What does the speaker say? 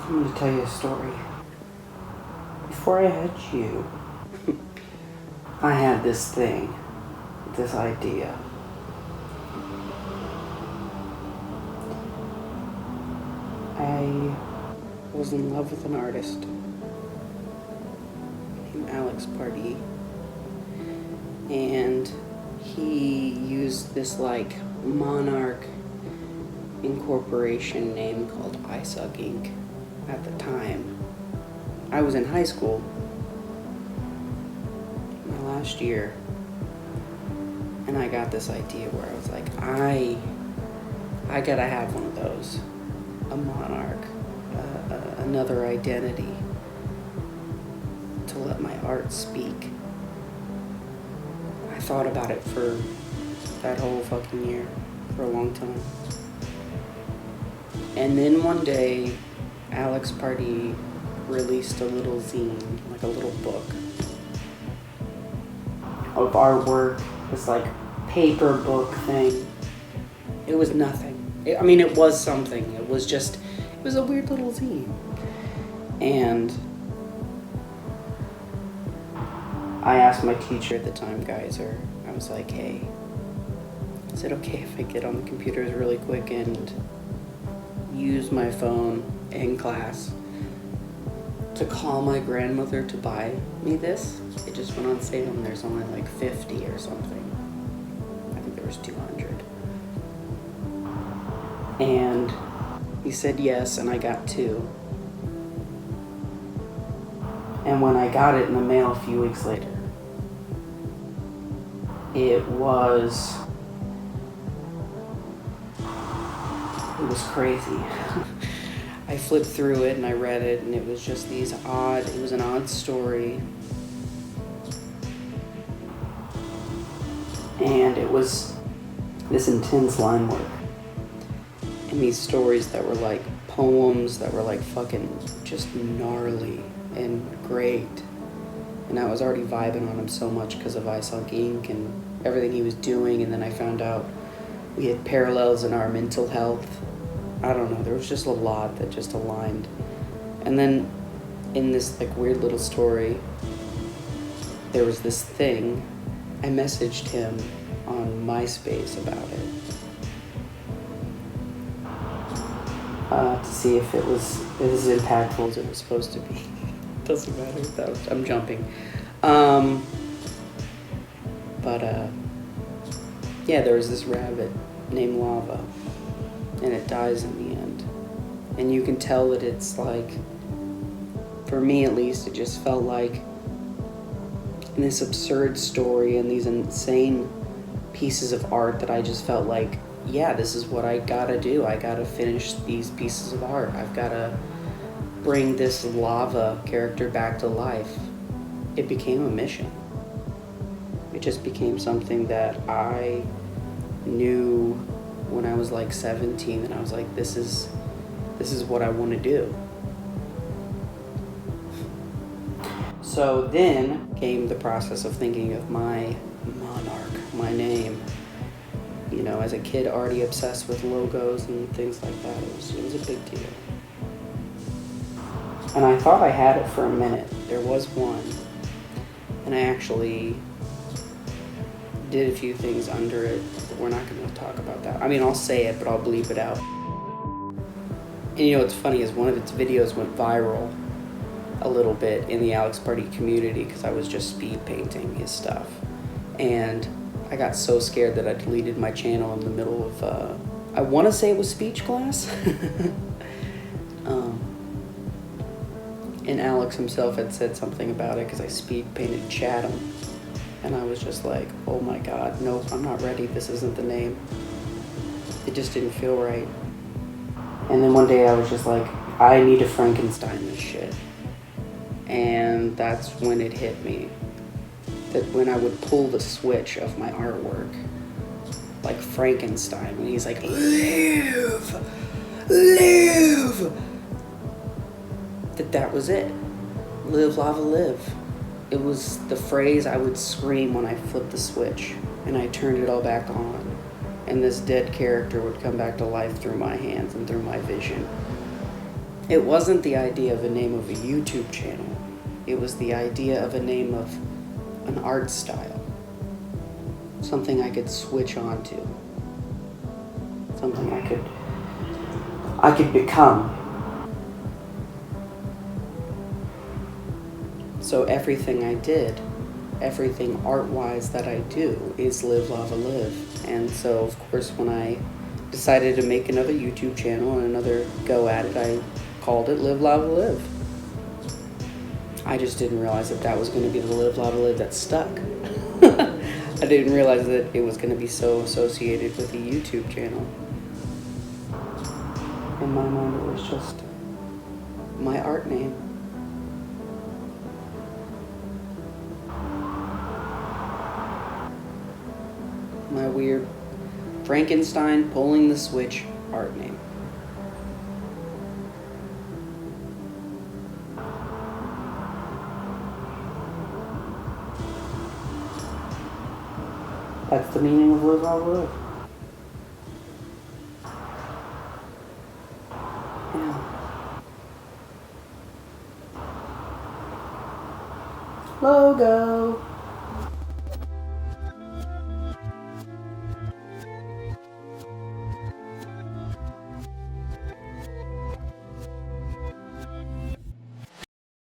I'm going to tell you a story. Before I had you, I had this thing, this idea. I was in love with an artist named Alex Pardee, and he used this like Monarch Incorporation name called I Suck Inc. at the time. I was in high school, my last year, and I got this idea where I was like, I gotta have one of those, a Monarch, another identity to let my art speak. I thought about it for that whole fucking year, for a long time. And then one day, Alex Pardee released a little zine, like a little book of artwork, this like paper book thing. It was nothing. It was something. It was a weird little zine. And I asked my teacher at the time, Geyser, I was like, hey, is it okay if I get on the computers really quick and use my phone in class to call my grandmother to buy me this? It just went on sale and there's only like 50 or something. I think there was 200. And he said yes, and I got 2. And when I got it in the mail a few weeks later, it was crazy. I flipped through it and I read it, and it was just it was an odd story. And it was this intense line work. And these stories that were like poems that were like fucking just gnarly and great. And I was already vibing on him so much because of I Suck Inc. and everything he was doing. And then I found out we had parallels in our mental health. I don't know, there was just a lot that just aligned. And then in this like weird little story, there was this thing. I messaged him on MySpace about it to see if it was as impactful as it was supposed to be. Doesn't matter, I'm jumping. Yeah, there was this rabbit named Lava, and it dies in the end. And you can tell that it's like, for me at least, it just felt like this absurd story and these insane pieces of art that I just felt like, yeah, this is what I gotta do. I gotta finish these pieces of art. I've gotta bring this Lava character back to life. It became a mission. It just became something that I knew when I was like 17, and I was like, this is what I want to do. So then came the process of thinking of my Monarch, my name. You know, as a kid already obsessed with logos and things like that, it was a big deal. And I thought I had it for a minute. There was one, and I actually did a few things under it, but we're not going to talk about that. I'll say it, but I'll bleep it out. And you know what's funny is one of its videos went viral a little bit in the Alex Pardee community because I was just speed painting his stuff. And I got so scared that I deleted my channel in the middle of, I want to say it was speech class. And Alex himself had said something about it because I speed painted Chatham. And I was just like, oh my God, nope, I'm not ready. This isn't the name. It just didn't feel right. And then one day I was just like, I need to Frankenstein this shit. And that's when it hit me. That when I would pull the switch of my artwork, like Frankenstein, when he's like, live, that was it. Live, lava, live. It was the phrase I would scream when I flipped the switch and I turned it all back on. And this dead character would come back to life through my hands and through my vision. It wasn't the idea of a name of a YouTube channel. It was the idea of a name of an art style. Something I could switch on to. Something I could become. So everything I did, everything art-wise that I do is Live, Lava, Live. And so, of course, when I decided to make another YouTube channel and another go at it, I called it Live, Lava, Live. I just didn't realize that that was going to be the Live, Lava, Live that stuck. I didn't realize that it was going to be so associated with a YouTube channel. In my mind, it was just my art name. My weird Frankenstein pulling the switch art name. That's the meaning of Live, Lava, Live. Yeah. Logo.